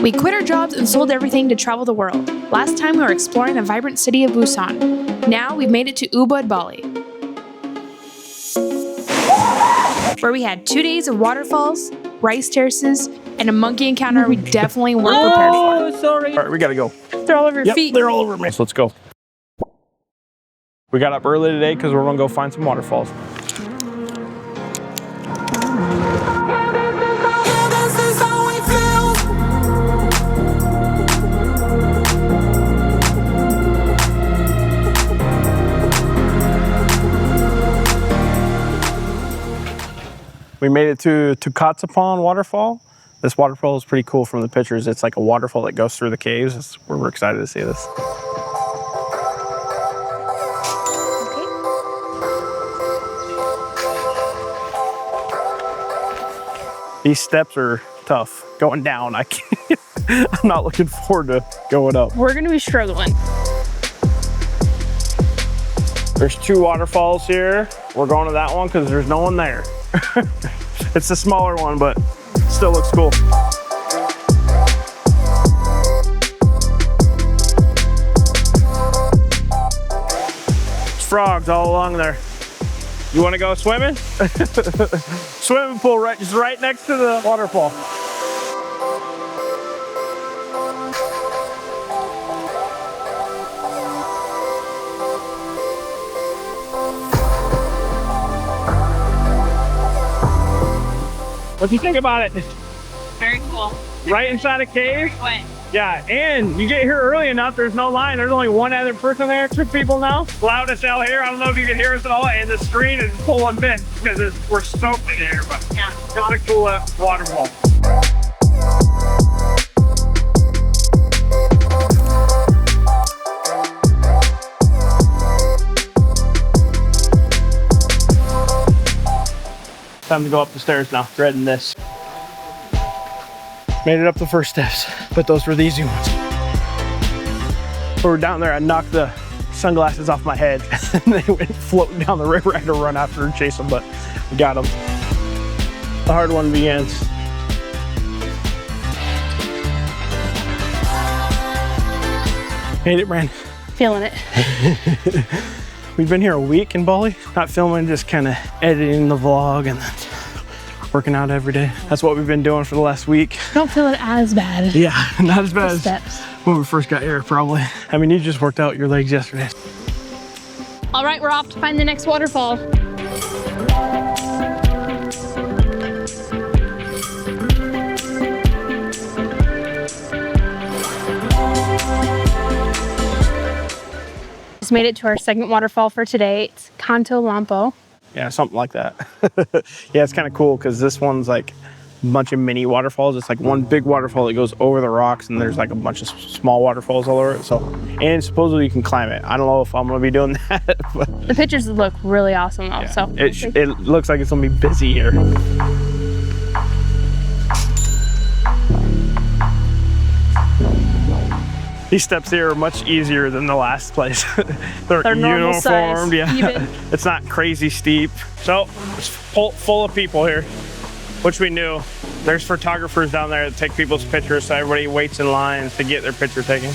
We quit our jobs and sold everything to travel the world. Last time we were exploring the vibrant city of Busan. Now we've made it to Ubud, Bali, where we had 2 days of waterfalls, rice terraces, and a monkey encounter we definitely weren't prepared for. Oh, sorry. All right, we gotta go. They're all over your feet. They're all over me. So let's go. We got up early today because we're gonna go find some waterfalls. We made it to Tukad Waterfall. This waterfall is pretty cool from the pictures. It's like a waterfall that goes through the caves. We're excited to see this. These steps are tough. Going down, I can't. I'm not looking forward to going up. We're gonna be struggling. There's 2 waterfalls here. We're going to that one because there's no one there. It's the smaller one, but still looks cool. There's frogs all along there. You want to go swimming? Swimming pool is right next to the waterfall. What do you think about it? Very cool. Right inside a cave? Wet. Yeah, and you get here early enough, there's no line. There's only one other person there, 2 people now. Loud as hell here. I don't know if you can hear us at all. And the screen is full of mist because we're soaked in here, but yeah, got a cool waterfall. Time to go up the stairs now, dreading this. Made it up the first steps, but those were the easy ones. When we were down there, I knocked the sunglasses off my head and they went floating down the river. I had to run after and chase them, but we got them. The hard one begins. Made it, Brand. Feeling it. We've been here a week in Bali, not filming, just kind of editing the vlog and then working out every day. That's what we've been doing for the last week. I don't feel it as bad. Yeah, not as bad as steps. when we first got here, probably. I mean, you just worked out your legs yesterday. All right, we're off to find the next waterfall. Just made it to our second waterfall for today. It's Kanto Lampo. Yeah, something like that. Yeah, it's kind of cool because this one's like a bunch of mini waterfalls. It's like one big waterfall that goes over the rocks and there's like a bunch of small waterfalls all over it. So, and supposedly you can climb it. I don't know if I'm gonna be doing that. But The pictures look really awesome though, yeah, so. it looks like it's gonna be busy here. These steps here are much easier than the last place. They're normal uniformed, size, yeah. even. It's not crazy steep. So it's full of people here, which we knew. There's photographers down there that take people's pictures, so everybody waits in lines to get their picture taken.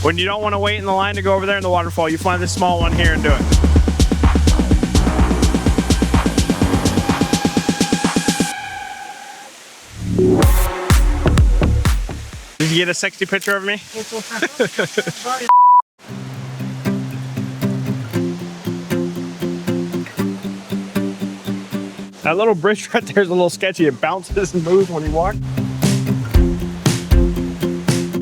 When you don't want to wait in the line to go over there in the waterfall, you find this small one here and do it. Did you get a sexy picture of me? That little bridge right there is a little sketchy. It bounces and moves when you walk.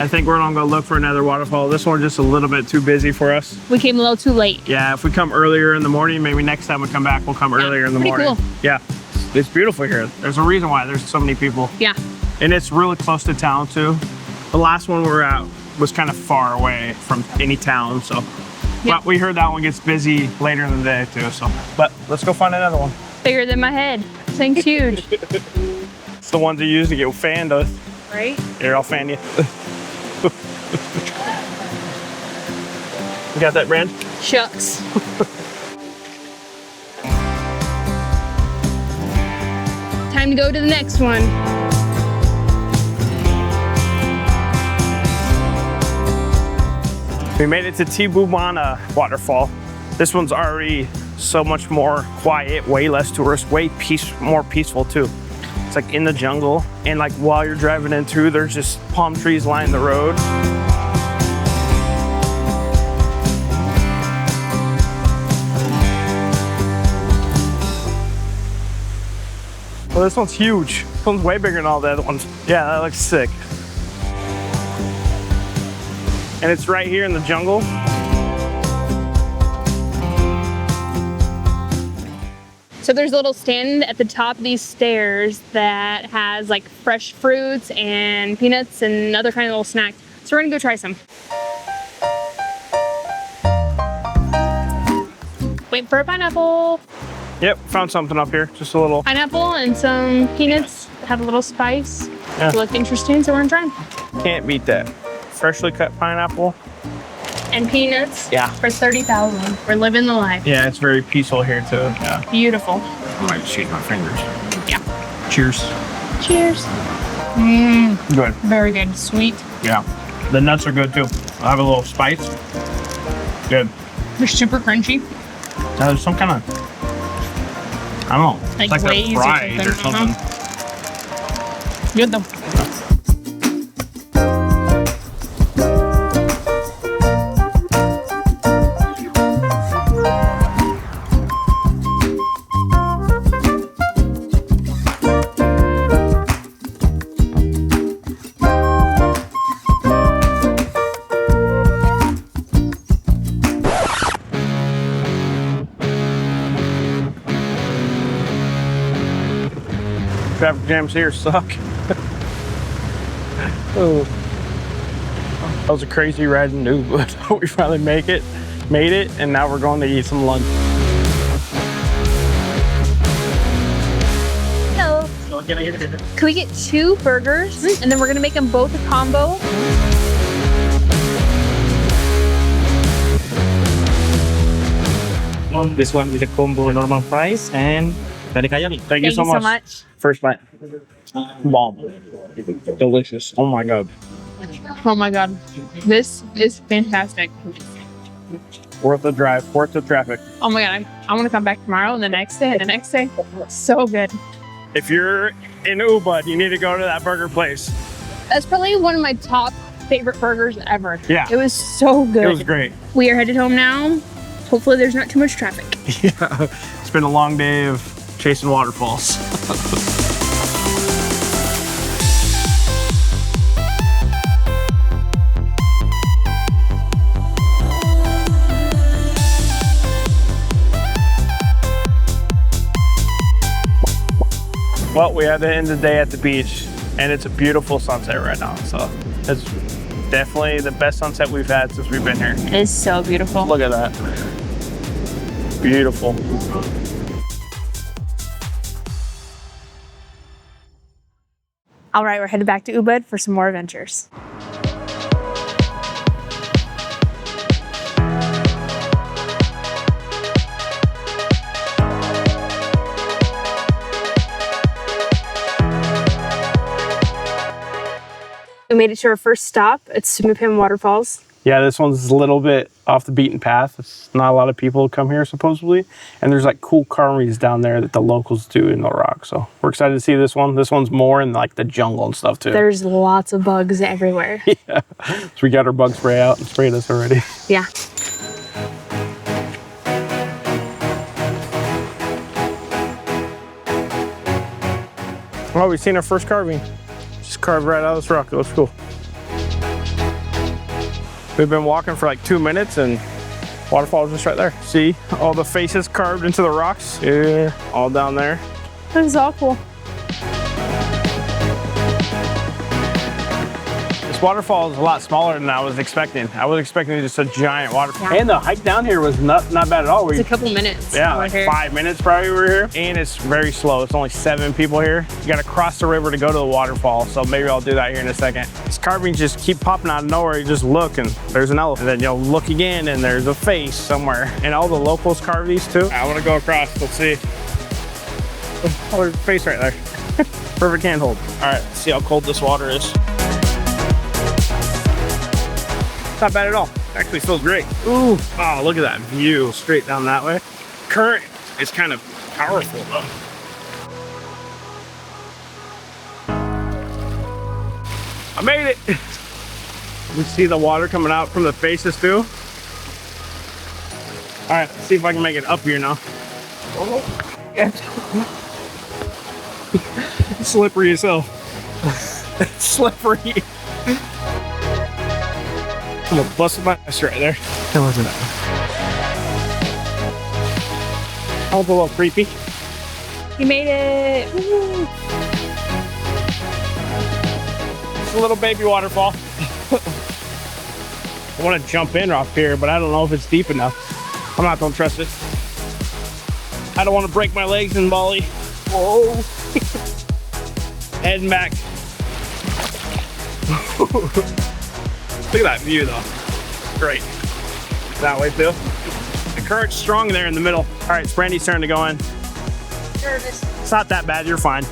I think we're gonna go look for another waterfall. This one's just a little bit too busy for us. We came a little too late. Yeah, if we come earlier in the morning, maybe next time we come back, we'll come earlier in the morning. Cool. Yeah, it's beautiful here. There's a reason why there's so many people. Yeah. And it's really close to town too. The last one we were at was kind of far away from any town, so. Yeah. But we heard that one gets busy later in the day too, so. But let's go find another one. Bigger than my head. This thing's huge. It's the ones you use to get fanned with. Right? Here, I'll fan you. You got that, Brand? Shucks. time to go to the next one. We made it to Tibumana Waterfall. This one's already so much more quiet, way less tourists, way more peaceful too. It's like in the jungle, and like while you're driving in through, there's just palm trees lining the road. Well, this one's huge. This one's way bigger than all the other ones. Yeah, that looks sick. And it's right here in the jungle. So there's a little stand at the top of these stairs that has like fresh fruits and peanuts and other kind of little snacks. So we're gonna go try some. Wait for a pineapple. Yep, found something up here. Just a little. Pineapple and some peanuts have a little spice. Yeah. Look interesting, so we're gonna try. Can't beat that. Freshly cut pineapple. And peanuts. Yeah. For 30,000. We're living the life. Yeah, it's very peaceful here too. Yeah. Beautiful. I might just use my fingers. Yeah. Cheers. Cheers. Good. Very good. Sweet. Yeah. The nuts are good too. I have a little spice. Good. They're super crunchy. Now there's some kind of, I don't know. Like it's like glaze a or fried or something. something. Good though. Traffic jams here suck. Oh, that was a crazy ride in Ubud. We finally made it, and now we're going to eat some lunch. Hello. Can we get 2 burgers and then we're gonna make them both a combo? This one with a combo normal price and thank Thank you so much. First bite. Bomb. Delicious. Oh my God. Oh my God. This is fantastic. Worth the drive, worth the traffic. Oh my God. I want to come back tomorrow and the next day and the next day. So good. If you're in Ubud, you need to go to that burger place. That's probably one of my top favorite burgers ever. Yeah. It was so good. It was great. We are headed home now. Hopefully there's not too much traffic. Yeah. It's been a long day of chasing waterfalls. Well, we had to end the day at the beach, and it's a beautiful sunset right now. So it's definitely the best sunset we've had since we've been here. It is so beautiful. Look at that. Beautiful. All right, we're headed back to Ubud for some more adventures. We made it to our first stop at Sumampan Waterfalls. Yeah, this one's a little bit off the beaten path. It's not a lot of people come here supposedly. And there's like cool carveries down there that the locals do in the rock. So we're excited to see this one. This one's more in like the jungle and stuff too. There's lots of bugs everywhere. Yeah. So we got our bug spray out and sprayed us already. Yeah. Oh, we've seen our first carving. Just carved right out of this rock. It looks cool. We've been walking for like 2 minutes and waterfall's just right there. See all the faces carved into the rocks? Yeah, all down there. This is all cool. This waterfall is a lot smaller than I was expecting. I was expecting just a giant waterfall. Yeah. And the hike down here was not bad at all. It's a couple minutes. Yeah, we're like here. 5 minutes probably we were here. And it's very slow. It's only 7 people here. You gotta cross the river to go to the waterfall. So maybe I'll do that here in a second. These carvings just keep popping out of nowhere. You just look and there's an elephant. And then you'll look again and there's a face somewhere. And all the locals carve these too. I wanna go across, let's see. Oh, there's a face right there. Perfect handhold. All right, let's see how cold this water is. Not bad at all. Actually feels great. Ooh, oh, look at that view straight down that way. Current is kind of powerful though. I made it. You see the water coming out from the faces too. All right, let's see if I can make it up here now. Oh, yeah. Slippery as hell. Slippery. I'm gonna bust my ass right there. That wasn't it. That was a little creepy. You made it. Woo. It's a little baby waterfall. I want to jump in off here, but I don't know if it's deep enough. I'm not gonna trust it. I don't want to break my legs in Bali. Whoa. Heading back. Look at that view though. Great. That way too. The current's strong there in the middle. All right, it's Brandy's turn to go in. It's not that bad, you're fine.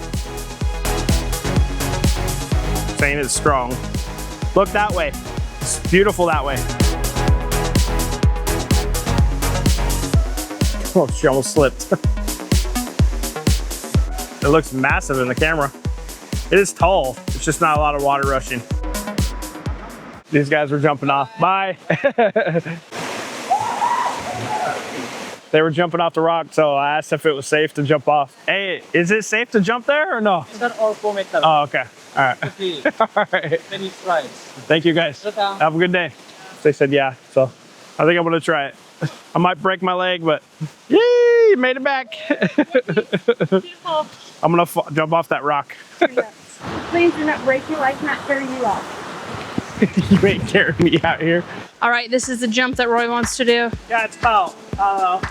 Saying it's strong. Look that way. It's beautiful that way. Oh, she almost slipped. It looks massive in the camera. It is tall. It's just not a lot of water rushing. These guys were jumping off. Bye. They were jumping off the rock, so I asked if it was safe to jump off. Hey, is it safe to jump there or no? Oh, okay. All right. All right. Thank you guys. Have a good day. They said yeah, so I think I'm gonna try it. I might break my leg, but yay, made it back. I'm gonna jump off that rock. Please do not break your leg, not carry you off. You ain't carrying me out here. All right, this is the jump that Roy wants to do. Yeah, it's about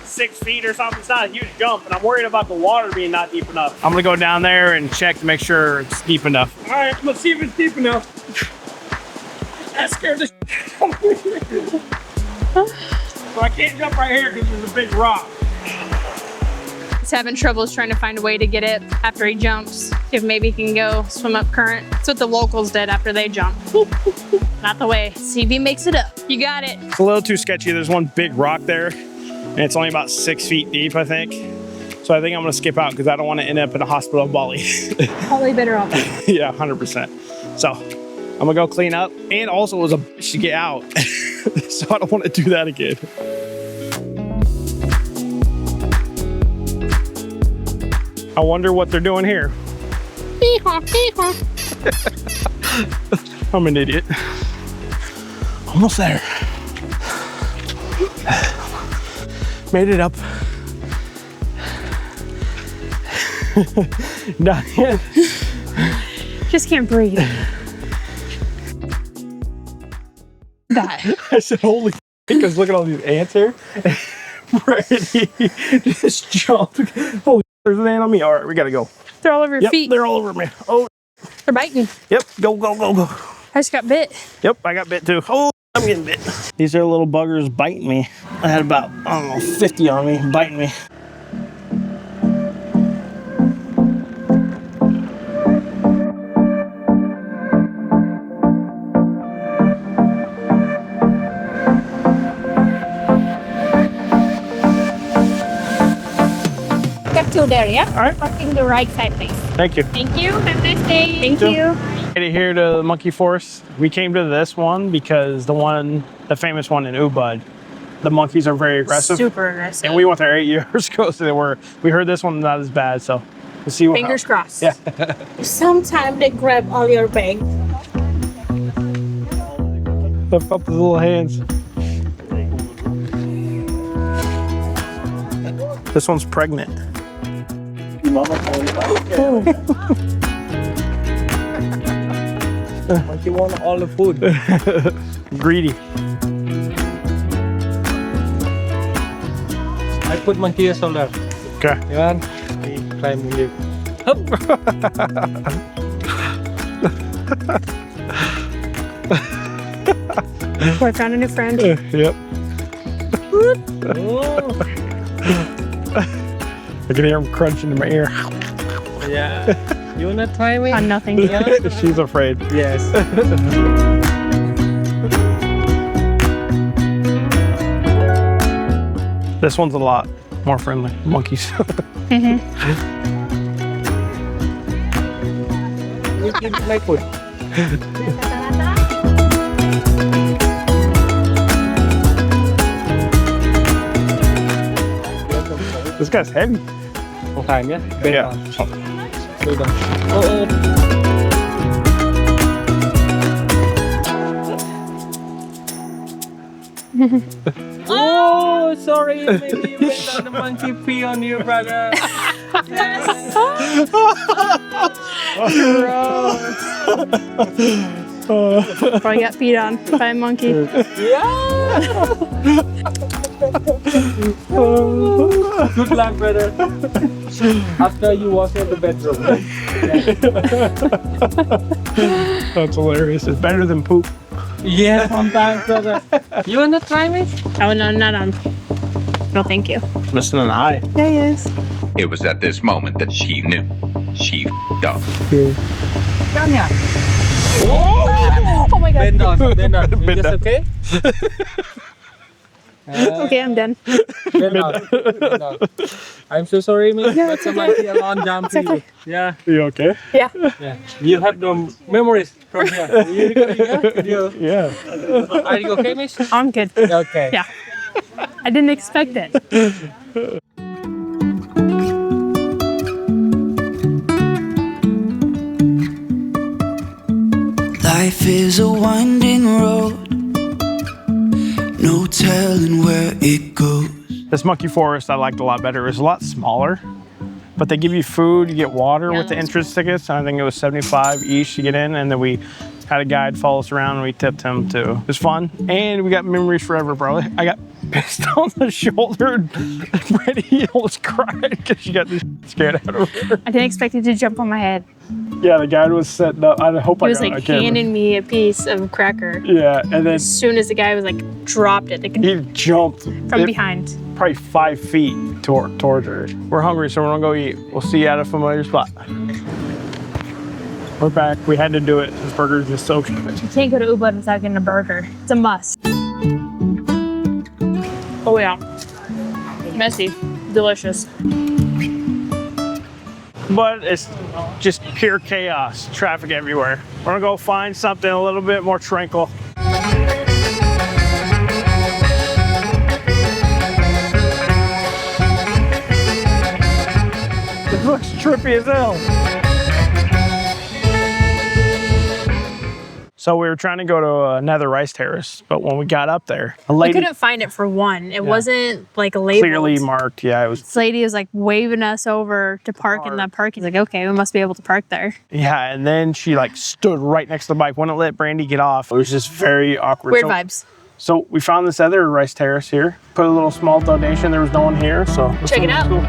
6 feet or something. It's not a huge jump, and I'm worried about the water being not deep enough. I'm gonna go down there and check to make sure it's deep enough. All right, let's see if it's deep enough. That scared the shit out of me. So I can't jump right here because there's a big rock. He's having troubles trying to find a way to get it after he jumps. If maybe he can go swim up current. That's what the locals did after they jumped. Not the way. See if he makes it up. You got it. It's a little too sketchy. There's one big rock there, and it's only about 6 feet deep, I think. So I think I'm gonna skip out because I don't want to end up in a hospital in Bali. Probably better off. Yeah, 100%. So I'm gonna go clean up, and also it was a bitch to get out. So I don't want to do that again. I wonder what they're doing here. I'm an idiot. Almost there. Made it up. Not yet. Just can't breathe. That. I said, holy because look at all these ants here. Brady just jumped. Holy there's an ant on me. All right, we gotta go. They're all over your Yep, feet. they're all over me. Oh, They're biting. yep, go, go, go, go. I just got bit. Yep, I got bit too. Oh, I'm getting bit. These are little buggers biting me. I had about, I don't know, 50 on me, biting me. Step to there, yeah? All right. Walking the right side, please. Thank you. Thank you. Have a nice day. Thank Sure. you. Made it here to the monkey forest. We came to this one because the famous one in Ubud, the monkeys are very aggressive. Super aggressive. And we went there 8 years ago, so we heard this one not as bad, so we'll see what Fingers crossed. Yeah. Sometimes they grab all your bag. Lift up his little hands. This one's pregnant. Monkey want all the food. Greedy. I put monkey as there. Okay. Yan. We climb lift. I found a new friend. Yep. Oh. I can hear him crunching in my ear. Yeah. You wanna try me? Nothing. Yeah. She's afraid. Yes. This one's a lot more friendly. Monkeys. You can like food. This guy's heavy. Okay, yeah. Bend Yeah. down. Bend down. Oh. Oh, sorry. Maybe you went on the monkey pee on you, brother. Probably got peed on by a monkey. Good luck, brother. After you wash in the bedroom. That's hilarious. It's better than poop. Yeah, sometimes, brother. You wanna try me? Oh, no, not on. No, thank you. Missing an eye. Yeah, he is. It was at this moment that she knew. She f***ed up. Come here. Oh my God. Bend down. Bend down. You Bend just down. okay? Okay, I'm done. Bend down. Bend down. I'm so sorry, miss. But somebody alone jumped to you. Yeah. You okay? Yeah. Yeah. You have no memories from here. Yeah. Are you okay, miss? I'm good. Okay. Yeah. I didn't expect it. Life is a winding road, no telling where it goes. This monkey forest I liked a lot better. It was a lot smaller, but they give you food, you get water Yeah, with the that's entrance tickets. I think it was 75 each to get in, and then we had a guide follow us around and we tipped him too. It was fun, and we got memories forever, bro. I got pissed on the shoulder, and Brandy almost cried because she got this scared out of her. I didn't expect it to jump on my head. Yeah, the guide was setting up. I hope He I was got it. like I can't remember. handing me a piece of cracker. Yeah, and then As soon as the guy was like dropped it, he jumped from behind. probably 5 feet towards her. We're hungry, so we're gonna go eat. We'll see you at a familiar spot. We're back. We had to do it. This burger is just so good. You can't go to Ubud without getting a burger. It's a must. Oh yeah. Messy. Delicious. But it's just pure chaos. Traffic everywhere. We're gonna go find something a little bit more tranquil. It looks trippy as hell. So we were trying to go to another rice terrace, but when we got up there, a We lady couldn't find it for one. It wasn't like labeled. clearly marked. Yeah, it was. This lady was like waving us over to park in the parking. Like, okay, we must be able to park there. Yeah, and then she like stood right next to the bike, wouldn't let Brandy get off. It was just very awkward. Weird So- vibes. So we found this other rice terrace here. Put a little small donation. There was no one here, so let's Check see it what's out. cool.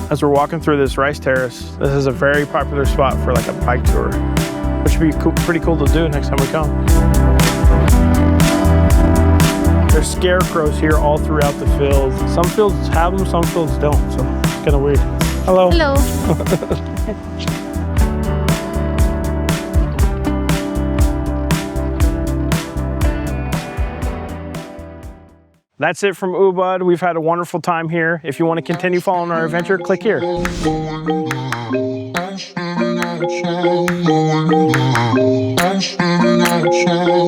As we're walking through this rice terrace, this is a very popular spot for like a bike tour, which would be cool, pretty cool to do next time we come. There's scarecrows here all throughout the field. Some fields have them, some fields don't, so it's kind of weird. Hello. Hello. That's it from Ubud. We've had a wonderful time here. If you want to continue following our adventure, click here. I'm